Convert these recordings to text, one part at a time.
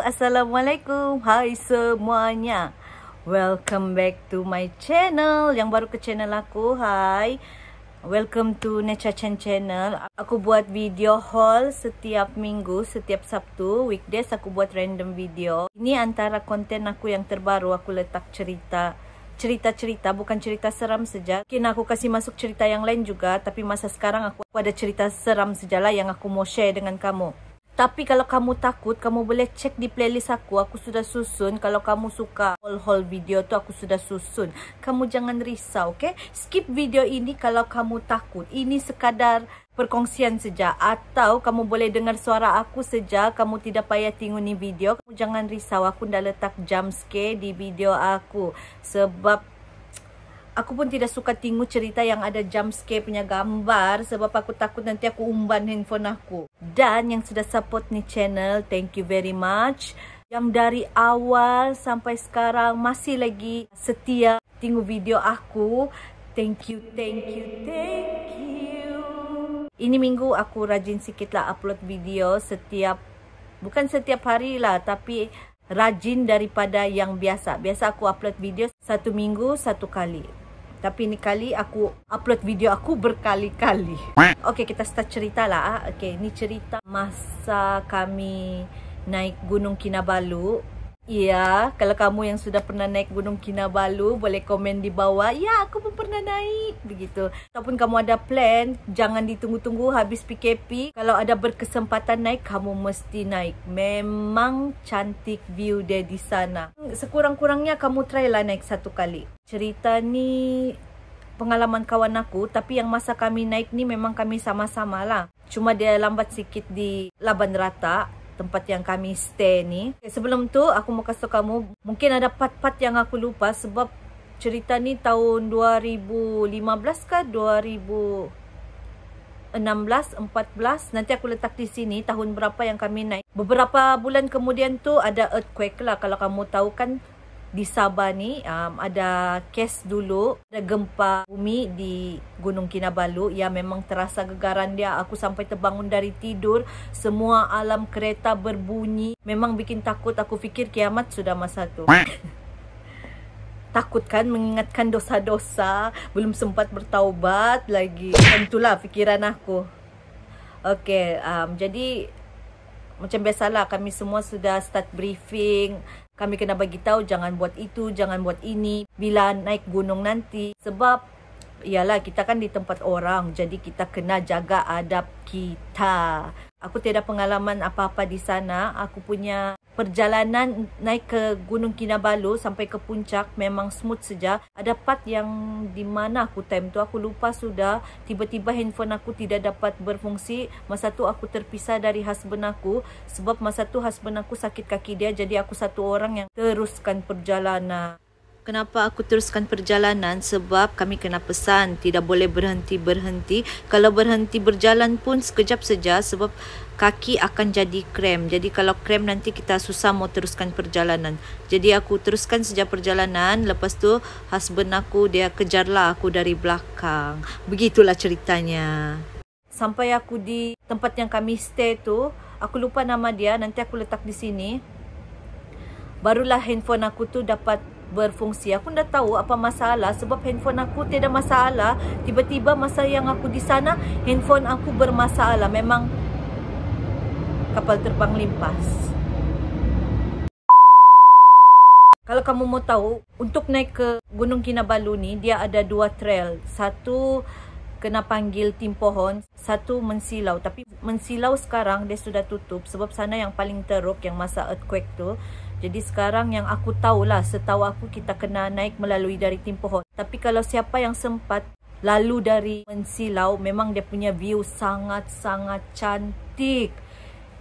Assalamualaikum. Hai semuanya. Welcome back to my channel. Yang baru ke channel aku, hai. Welcome to Necha Chen channel. Aku buat video haul setiap minggu, setiap Sabtu. Weekdays aku buat random video. Ini antara konten aku yang terbaru. Aku letak cerita, bukan cerita seram saja. Mungkin aku kasih masuk cerita yang lain juga, tapi masa sekarang aku ada cerita seram sajalah yang aku mau share dengan kamu. Tapi kalau kamu takut, kamu boleh cek di playlist aku sudah susun. Kalau kamu suka haul video tu, aku sudah susun. Kamu jangan risau, okay? Skip video ini kalau kamu takut. Ini sekadar perkongsian saja. Atau kamu boleh dengar suara aku saja. Kamu tidak payah tengok ni video. Kamu jangan risau, aku dah letak jump scare di video aku. Sebab aku pun tidak suka tengok cerita yang ada jump scare punya gambar. Sebab aku takut nanti aku umban handphone aku. Dan yang sudah support ni channel, thank you very much. Yang dari awal sampai sekarang masih lagi setia tengok video aku. Thank you. Ini minggu aku rajin sikit lah upload video bukan setiap hari lah, tapi rajin daripada yang biasa. Biasa aku upload video 1 minggu 1 kali. Tapi ni kali aku upload video aku berkali-kali. Okey, kita start cerita lah. Okey, ni cerita masa kami naik Gunung Kinabalu. Ya, kalau kamu yang sudah pernah naik Gunung Kinabalu, boleh komen di bawah. Ya, aku pun pernah naik. Begitu. Ataupun kamu ada plan, jangan ditunggu-tunggu habis PKP. Kalau ada berkesempatan naik, kamu mesti naik. Memang cantik view dia di sana. Sekurang-kurangnya kamu try lah naik 1 kali. Cerita ni pengalaman kawan aku, tapi yang masa kami naik ni memang kami sama-sama lah. Cuma dia lambat sikit di Laban Rata, tempat yang kami stay ni. Sebelum tu aku mau kasih kamu, mungkin ada part-part yang aku lupa sebab cerita ni tahun 2015 ke 2016, 14. Nanti aku letak di sini tahun berapa yang kami naik. Beberapa bulan kemudian tu ada earthquake lah. Kalau kamu tahu kan di Sabah ni ada kes dulu, ada gempa bumi di Gunung Kinabalu. Ya, memang terasa gegaran dia. Aku sampai terbangun dari tidur, semua alam kereta berbunyi. Memang bikin takut. Aku fikir kiamat sudah masa tu. Takut kan, mengingatkan dosa-dosa, belum sempat bertaubat lagi. Tentulah fikiran aku. Okey, jadi macam biasalah, kami semua sudah start briefing. Kami kena bagi tahu jangan buat itu, jangan buat ini bila naik gunung nanti. Sebab ialah kita kan di tempat orang, jadi kita kena jaga adab kita. Aku tiada pengalaman apa-apa di sana. Aku punya perjalanan naik ke Gunung Kinabalu sampai ke puncak memang smooth saja. Ada part yang di mana aku time tu aku lupa sudah. Tiba-tiba handphone aku tidak dapat berfungsi. Masa tu aku terpisah dari husband aku. Sebab masa tu husband aku sakit kaki dia. Jadi aku satu orang yang teruskan perjalanan. Kenapa aku teruskan perjalanan? Sebab kami kena pesan tidak boleh berhenti-berhenti. Kalau berhenti berjalan pun sekejap saja sebab kaki akan jadi krem. Jadi kalau krem nanti kita susah mau teruskan perjalanan. Jadi aku teruskan saja perjalanan. Lepas tu husband aku dia kejarlah aku dari belakang. Begitulah ceritanya. Sampai aku di tempat yang kami stay tu, aku lupa nama dia, nanti aku letak di sini. Barulah handphone aku tu dapat berfungsi. Aku dah tahu apa masalah sebab handphone aku tiada masalah. Tiba-tiba masa yang aku di sana, handphone aku bermasalah. Memang kapal terbang limpas. Kalau kamu mau tahu, untuk naik ke Gunung Kinabalu ni, dia ada 2 trail. Satu kena panggil Tim Pohon, satu Mensilau. Tapi Mensilau sekarang dia sudah tutup sebab sana yang paling teruk yang masa earthquake tu. Jadi sekarang yang aku tahulah, setahu aku kita kena naik melalui dari Tim Pohon. Tapi kalau siapa yang sempat lalu dari Mensilau, memang dia punya view sangat-sangat cantik.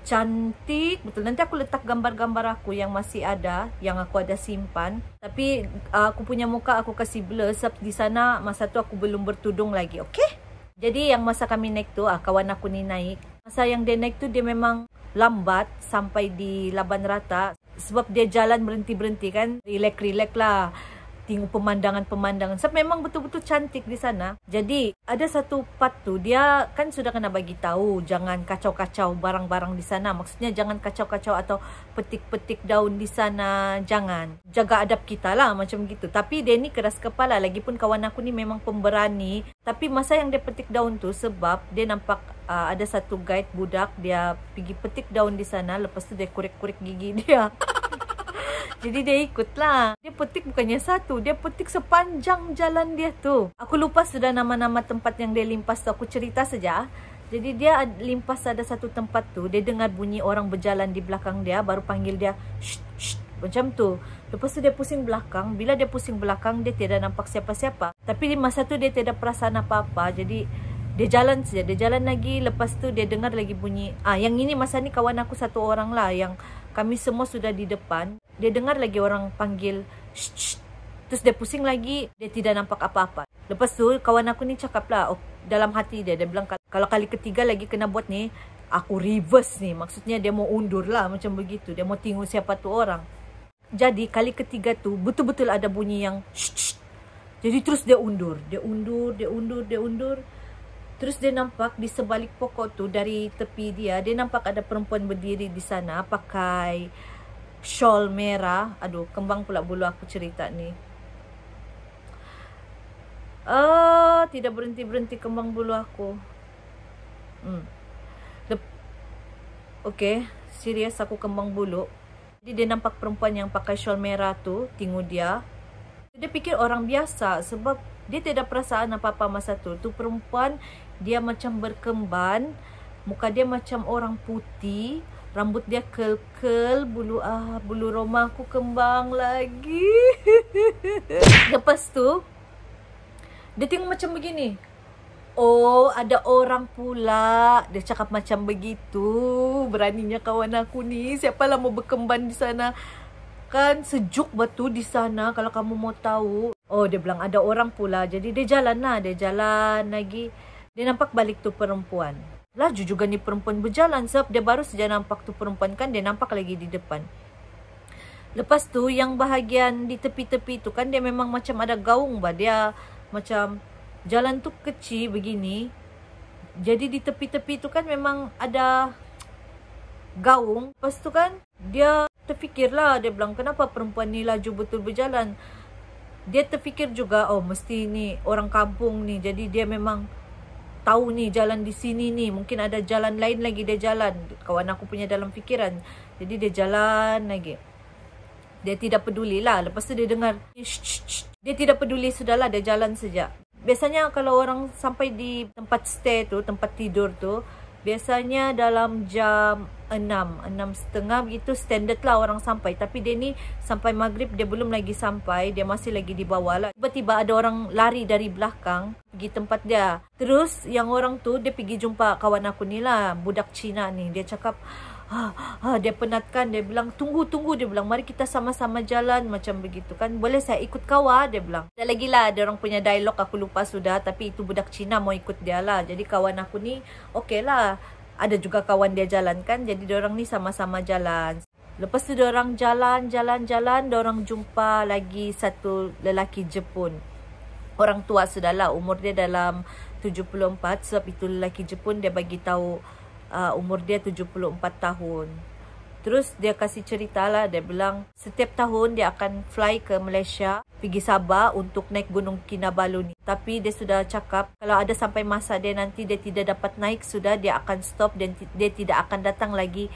Cantik betul. Nanti aku letak gambar-gambar aku yang masih ada, yang aku ada simpan. Tapi aku punya muka aku kasih blur sebab di sana masa tu aku belum bertudung lagi. Okey? Jadi yang masa kami naik tu, kawan aku ni naik. Masa yang dia naik tu dia memang lambat sampai di Laban Rata. Sebab dia jalan berhenti-berhenti kan. Relax lah. tengok pemandangan-pemandangan. Sebab memang betul-betul cantik di sana. Jadi ada satu part tu dia kan sudah kena bagi tahu jangan kacau-kacau barang-barang di sana. Maksudnya jangan kacau-kacau atau petik-petik daun di sana. Jangan. Jaga adab kita lah macam gitu. Tapi dia ni keras kepala. Lagipun kawan aku ni memang pemberani. Tapi masa yang dia petik daun tu sebab dia nampak ada satu guide budak dia pergi petik daun di sana. Lepas tu dia korek-korek gigi dia. Jadi dia ikutlah. Dia petik bukannya satu. Dia petik sepanjang jalan dia tu. Aku lupa sudah nama-nama tempat yang dia limpas tu. Aku cerita saja. Jadi dia limpas ada satu tempat tu. Dia dengar bunyi orang berjalan di belakang dia. Baru panggil dia. Shh, shh. Macam tu. Lepas tu dia pusing belakang. Bila dia pusing belakang, dia tidak nampak siapa-siapa. Tapi di masa tu dia tidak perasaan apa-apa. Jadi dia jalan saja. Dia jalan lagi. Lepas tu dia dengar lagi bunyi. Yang ini masa ni kawan aku satu orang lah. Yang kami semua sudah di depan. Dia dengar lagi orang panggil. Shh, shh. Terus dia pusing lagi. Dia tidak nampak apa-apa. Lepas tu kawan aku ni cakap lah. Dalam hati dia. Dia bilang kalau kali ketiga lagi kena buat ni. Aku reverse ni. Maksudnya dia mau undur lah. Macam begitu. Dia mau tengok siapa tu orang. Jadi kali ketiga tu. Betul-betul ada bunyi yang. Shh, shh. Jadi terus dia undur. Dia undur. Dia undur. Dia undur. Terus dia nampak di sebalik pokok tu dari tepi dia. Dia nampak ada perempuan berdiri di sana. Pakai shawl merah. Aduh, kembang pula bulu aku cerita ni. Tidak berhenti-berhenti kembang bulu aku. Okay, serius aku kembang bulu. Jadi dia nampak perempuan yang pakai shawl merah tu. Tengok dia. Dia fikir orang biasa. Sebab dia tidak perasaan apa-apa masa tu. Tu perempuan, dia macam berkemban. Muka dia macam orang putih. Rambut dia kel-kel. Bulu roma aku kembang lagi. Lepas tu, dia tengok macam begini. Oh, ada orang pula. Dia cakap macam begitu. Beraninya kawan aku ni. Siapalah mau berkemban di sana. Kan sejuk betul di sana kalau kamu mau tahu. Oh, dia bilang ada orang pula. Jadi dia jalan lah. Dia jalan lagi. Dia nampak balik tu perempuan. Laju juga ni perempuan berjalan. Sebab dia baru saja nampak tu perempuan kan. Dia nampak lagi di depan. Lepas tu yang bahagian di tepi-tepi tu kan. Dia memang macam ada gaung bah. Dia macam jalan tu kecil begini. Jadi di tepi-tepi tu kan memang ada gaung. Lepas tu kan dia terfikirlah. Dia bilang kenapa perempuan ni laju betul berjalan. Dia terfikir juga oh mesti ni orang kampung ni. Jadi dia memang tahu ni jalan di sini ni. Mungkin ada jalan lain lagi dia jalan. Kawan aku punya dalam fikiran. Jadi dia jalan lagi. Dia tidak peduli lah. Lepas tu dia dengar. Shh, shh, shh. Dia tidak peduli. Sudahlah dia jalan saja. Biasanya kalau orang sampai di tempat stay tu. Tempat tidur tu. Biasanya dalam jam 6.30 begitu standard lah orang sampai. Tapi dia ni sampai maghrib dia belum lagi sampai. Dia masih lagi di bawah lah. Tiba-tiba ada orang lari dari belakang pergi tempat dia. Terus yang orang tu dia pergi jumpa kawan aku ni lah. Budak Cina ni. Dia cakap dia penatkan. Dia bilang tunggu. Dia bilang mari kita sama-sama jalan. Macam begitu kan. Boleh saya ikut kau dia bilang. Ada lagi lah. Ada orang punya dialog aku lupa sudah. Tapi itu budak Cina mau ikut dia lah. Jadi kawan aku ni okey lah. Ada juga kawan dia jalan kan. Jadi diorang ni sama-sama jalan. Lepas tu diorang jalan. Diorang jumpa lagi satu lelaki Jepun. Orang tua sudahlah. Umur dia dalam 74. Sebab itu lelaki Jepun dia bagi tahu umur dia 74 tahun. Terus dia kasih cerita lah. Dia bilang setiap tahun dia akan fly ke Malaysia. Pergi Sabah untuk naik Gunung Kinabalu ni. Tapi dia sudah cakap kalau ada sampai masa dia nanti dia tidak dapat naik. Sudah dia akan stop dan dia tidak akan datang lagi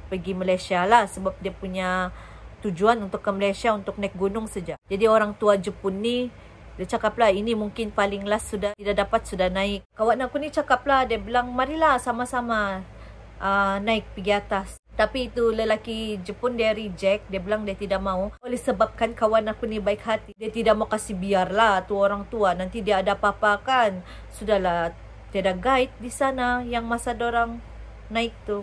pergi Malaysia lah. Sebab dia punya tujuan untuk ke Malaysia untuk naik gunung saja. Jadi orang tua Jepun ni dia cakap lah ini mungkin paling last sudah tidak dapat sudah naik. Kawan aku ni cakap lah. Dia bilang marilah sama-sama naik pergi atas. Tapi itu lelaki Jepun dia reject. Dia bilang dia tidak mau. Oleh sebabkan kawan aku ni baik hati. Dia tidak mau kasih biarlah tu orang tua. Nanti dia ada apa-apa kan. Sudahlah. Tiada guide di sana yang masa dorang naik tu.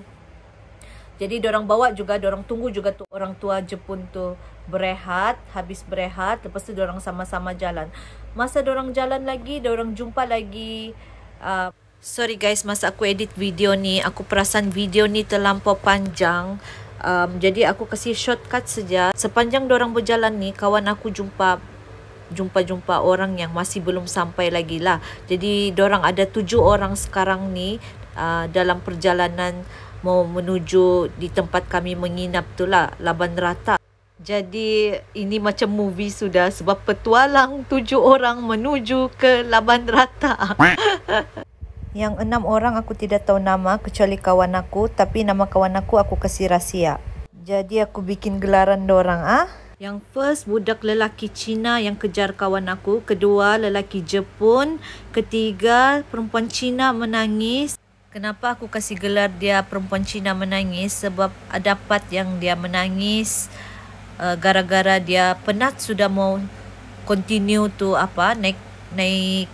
Jadi dorang bawa juga. Dorang tunggu juga tu orang tua Jepun tu berehat. Habis berehat. Lepas tu dorang sama-sama jalan. Masa dorang jalan lagi. Dorang jumpa lagi. Sorry guys, masa aku edit video ni, aku perasan video ni terlampau panjang. Jadi aku kasih shortcut saja. Sepanjang dorang berjalan ni, kawan aku jumpa jumpa-jumpa orang yang masih belum sampai lagi lah. Jadi dorang ada 7 orang sekarang ni dalam perjalanan mau menuju di tempat kami menginap tu lah, Laban Rata. Jadi ini macam movie sudah, sebab petualang 7 orang menuju ke Laban Rata. Yang 6 orang aku tidak tahu nama kecuali kawan aku, tapi nama kawan aku kasih rahsia. Jadi aku bikin gelaran dorang Yang first budak lelaki Cina yang kejar kawan aku, kedua lelaki Jepun, ketiga perempuan Cina menangis. Kenapa aku kasih gelar dia perempuan Cina menangis? Sebab ada part yang dia menangis gara-gara dia penat sudah mau continue tu naik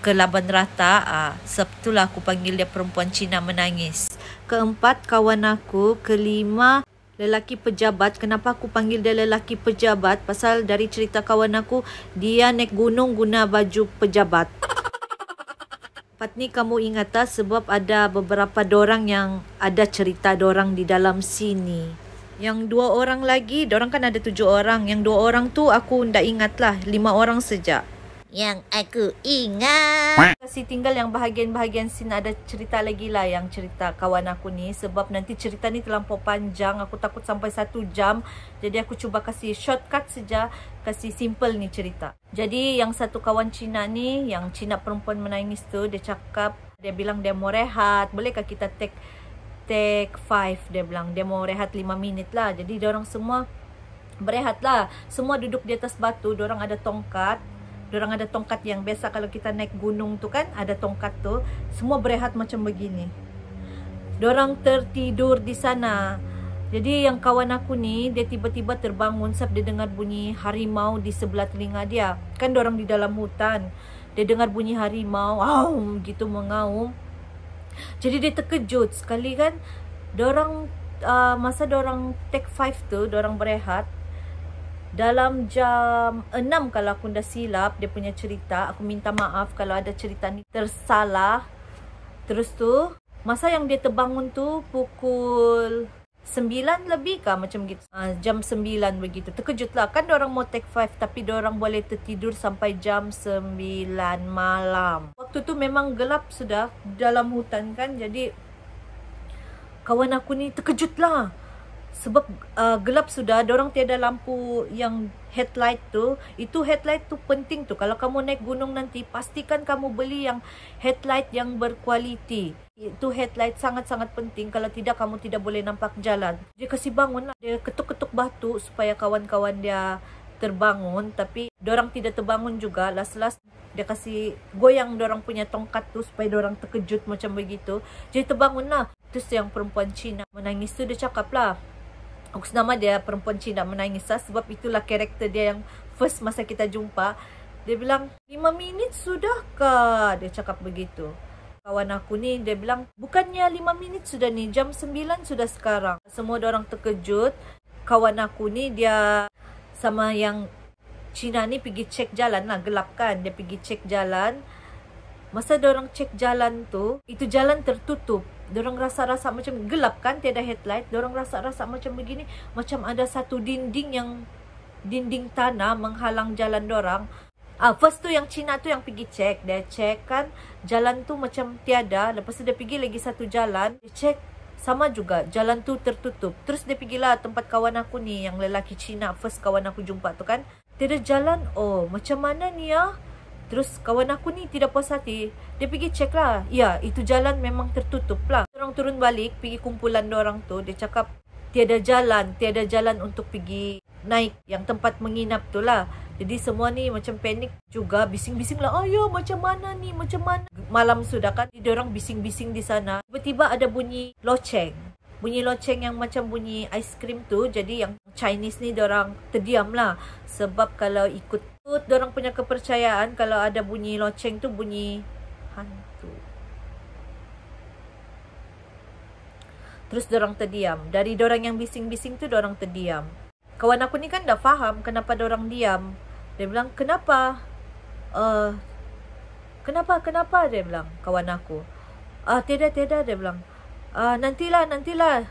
ke Laban Rata. Sebetulnya aku panggil dia perempuan Cina menangis. Keempat kawan aku, kelima lelaki pejabat. Kenapa aku panggil dia lelaki pejabat? Pasal dari cerita kawan aku, dia naik gunung guna baju pejabat. Part ni kamu ingat tak? Sebab ada beberapa dorang yang ada cerita dorang di dalam sini. Yang 2 orang lagi, dorang kan ada 7 orang. Yang 2 orang tu aku ndak ingat lah, 5 orang saja yang aku ingat. Kasih tinggal yang bahagian-bahagian scene ada cerita lagi lah, yang cerita kawan aku ni. Sebab nanti cerita ni terlampau panjang, aku takut sampai 1 jam. Jadi aku cuba kasih shortcut saja, kasih simple ni cerita. Jadi yang satu kawan Cina ni, yang Cina perempuan menangis tu, dia cakap, dia bilang dia mau rehat. Bolehkah kita take 5? Dia bilang dia mau rehat 5 minit lah. Jadi diorang semua berehat lah. Semua duduk di atas batu, diorang ada tongkat. Diorang ada tongkat yang biasa kalau kita naik gunung tu kan, ada tongkat tu. Semua berehat macam begini. Diorang tertidur di sana. Jadi yang kawan aku ni, dia tiba-tiba terbangun sebab dia dengar bunyi harimau di sebelah telinga dia. Kan diorang di dalam hutan. Dia dengar bunyi harimau, gitu mengaum. Jadi dia terkejut sekali kan. Diorang masa diorang take 5 tu, diorang berehat. Dalam jam 6 kalau aku dah silap dia punya cerita. Aku minta maaf kalau ada cerita ni tersalah. Terus tu masa yang dia terbangun tu pukul 9 lebih kah macam gitu. Jam 9 begitu. Terkejut lah. Kan diorang mau take 5 tapi diorang boleh tertidur sampai jam 9 malam. Waktu tu memang gelap sudah dalam hutan kan. Jadi kawan aku ni terkejut lah. Sebab gelap sudah, diorang tiada lampu yang headlight tu. Itu headlight tu penting tu. Kalau kamu naik gunung nanti, pastikan kamu beli yang headlight yang berkualiti. Itu headlight sangat-sangat penting. Kalau tidak, kamu tidak boleh nampak jalan. Dia kasih bangun lah. Dia ketuk-ketuk batu supaya kawan-kawan dia terbangun. Tapi diorang tidak terbangun juga. Last-last dia kasih goyang diorang punya tongkat tu supaya diorang terkejut macam begitu. Jadi terbangun lah. Terus yang perempuan Cina menangis tu dia cakap lah, aku nama dia perempuan Cina menangis lah, sebab itulah karakter dia yang first masa kita jumpa. Dia bilang, 5 minit sudah kah? Dia cakap begitu. Kawan aku ni, dia bilang, bukannya 5 minit sudah ni, jam 9 sudah sekarang. Semua orang terkejut. Kawan aku ni, dia sama yang Cina ni pergi cek jalan lah, gelap kan. Dia pergi cek jalan. Masa diorang cek jalan tu, itu jalan tertutup. Diorang rasa-rasa macam gelap kan, tiada headlight. Diorang rasa-rasa macam begini, macam ada satu dinding tanah menghalang jalan diorang. First tu yang Cina tu yang pergi cek. Dia cek kan, jalan tu macam tiada. Lepas tu dia pergi lagi satu jalan. Dia cek, sama juga, jalan tu tertutup. Terus dia pergilah tempat kawan aku ni, yang lelaki Cina, first kawan aku jumpa tu kan. Tiada jalan, macam mana ni ya? Terus kawan aku ni tidak puas hati. Dia pergi cek lah. Ya, itu jalan memang tertutup lah. Orang turun balik, pergi kumpulan diorang tu. Dia cakap, tiada jalan untuk pergi naik yang tempat menginap tu lah. Jadi semua ni macam panik juga. Bising-bising lah. Ya macam mana ni, macam mana. Malam sudah kan. Diorang bising-bising di sana. Tiba-tiba ada bunyi loceng. Bunyi loceng yang macam bunyi aiskrim tu. Jadi yang Chinese ni diorang terdiam lah. Sebab kalau ikut diorang punya kepercayaan, kalau ada bunyi loceng tu bunyi hantu. Terus diorang terdiam. Dari diorang yang bising-bising tu diorang terdiam. Kawan aku ni kan dah faham kenapa diorang diam. Dia bilang, kenapa? Kenapa? Dia bilang, kawan aku. Tiada, dia bilang. Nantilah,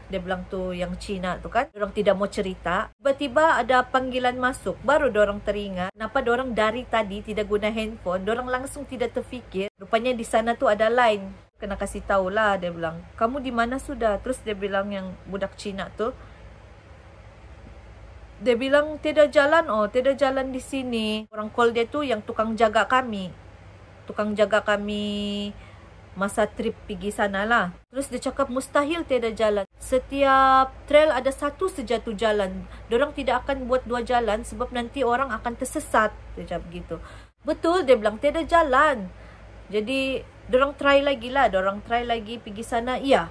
dia bilang tu yang Cina tu kan. Diorang tidak mau cerita. Tiba-tiba ada panggilan masuk. Baru diorang teringat. Kenapa diorang dari tadi tidak guna handphone. Diorang langsung tidak terfikir. Rupanya di sana tu ada line. Kena kasih tahulah, dia bilang. Kamu di mana sudah? Terus dia bilang yang budak Cina tu. Dia bilang tidak jalan, tidak jalan di sini. Orang call dia tu yang tukang jaga kami. Masa trip pergi sana lah. Terus dia cakap mustahil tiada jalan. Setiap trail ada satu saja tu jalan. Diorang tidak akan buat dua jalan sebab nanti orang akan tersesat. Dia cakap begitu. Betul, dia bilang tiada jalan. Jadi diorang try lagi lah. Diorang try lagi pergi sana. Iya.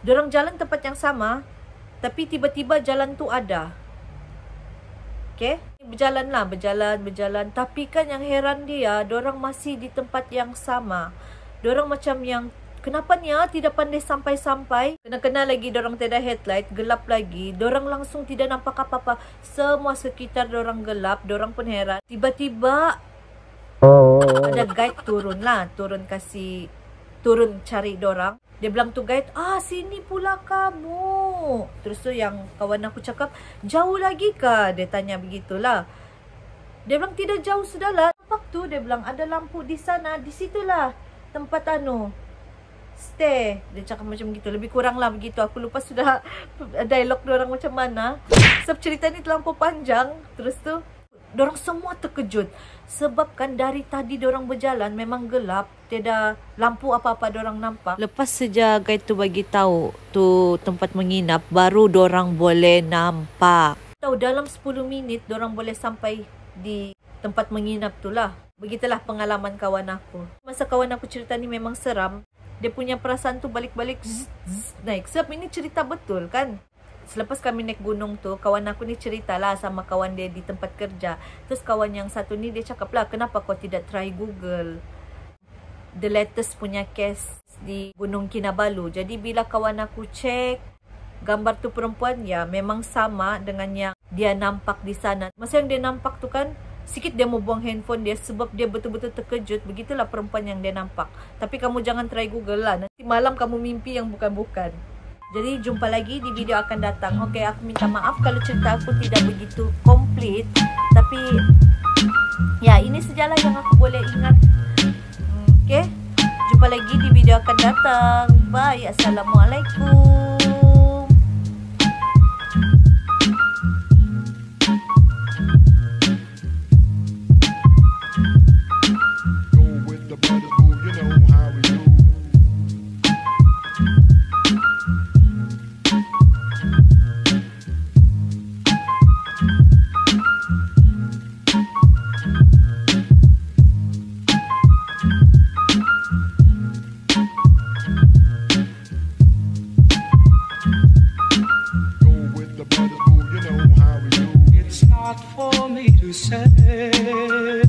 Diorang jalan tempat yang sama. Tapi tiba-tiba jalan tu ada. Okay? Berjalan. Tapi kan yang heran dia, diorang masih di tempat yang sama. Diorang macam yang, kenapa ni tidak pandai sampai-sampai. Kena-kena lagi diorang tiada headlight, gelap lagi. Diorang langsung tidak nampak apa-apa. Semua sekitar diorang gelap, diorang pun heran. Tiba-tiba ada guide turun cari diorang. Dia bilang tu guide, sini pula kamu. Terus tu yang kawan aku cakap, jauh lagi kah? Dia tanya begitulah. Dia bilang tidak jauh sudahlah. Nampak tu, dia bilang ada lampu di sana, di situlah tempat stay. Dia cakap macam gitu. Lebih kurang lah begitu. Aku lupa sudah dialog diorang macam mana. Sebab cerita ni terlampau panjang. Terus tu diorang semua terkejut. Sebab kan dari tadi diorang berjalan memang gelap. Tiada lampu apa-apa diorang nampak. Lepas saja guide tu bagi tahu tu tempat menginap, baru diorang boleh nampak. Tahu dalam 10 minit diorang boleh sampai di tempat menginap tu lah. Begitulah pengalaman kawan aku. Masa kawan aku cerita ni memang seram. Dia punya perasaan tu balik-balik naik. Sebab ini cerita betul kan. Selepas kami naik gunung tu, kawan aku ni ceritalah sama kawan dia di tempat kerja. Terus kawan yang satu ni dia cakap lah, kenapa kau tidak try Google the latest punya case di Gunung Kinabalu. Jadi bila kawan aku cek gambar tu perempuan, ya memang sama dengan yang dia nampak di sana. Masa yang dia nampak tu kan, sikit dia mau buang handphone dia sebab dia betul-betul terkejut. Begitulah perempuan yang dia nampak. Tapi kamu jangan try Google lah. Nanti malam kamu mimpi yang bukan-bukan. Jadi jumpa lagi di video akan datang. Oke, aku minta maaf kalau cerita aku tidak begitu komplit. Tapi ya ini sajalah yang aku boleh ingat. Oke, jumpa lagi di video akan datang. Bye. Assalamualaikum. For me to say